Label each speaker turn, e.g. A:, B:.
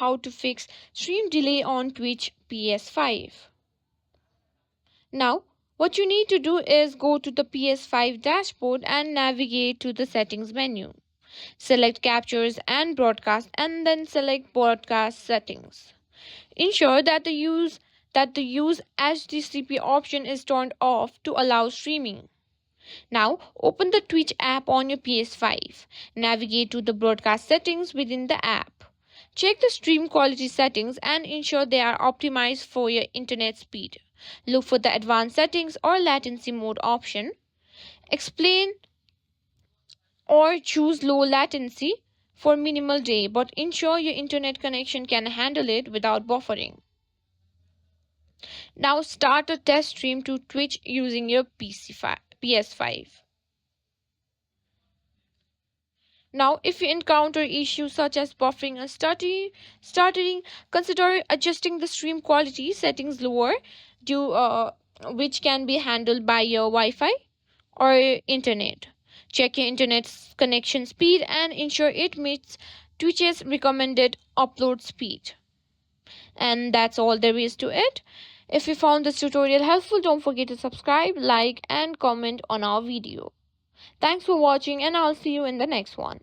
A: how to fix stream delay on Twitch PS5. Now, what you need to do is go to the PS5 dashboard and navigate to the settings menu. Select captures and broadcast and then select broadcast settings. Ensure that the use HDCP option is turned off to allow streaming. Now, open the Twitch app on your PS5. Navigate to the broadcast settings within the app. Check the stream quality settings and ensure they are optimized for your internet speed. Look for the advanced settings or latency mode option. Explain or choose low latency for minimal delay, but ensure your internet connection can handle it without buffering. Now start a test stream to Twitch using your PS5. Now, if you encounter issues such as buffering or stuttering, consider adjusting the stream quality settings lower, which can be handled by your Wi-Fi or internet. Check your internet connection speed and ensure it meets Twitch's recommended upload speed. And that's all there is to it. If you found this tutorial helpful, don't forget to subscribe, like, and comment on our video. Thanks for watching, and I'll see you in the next one.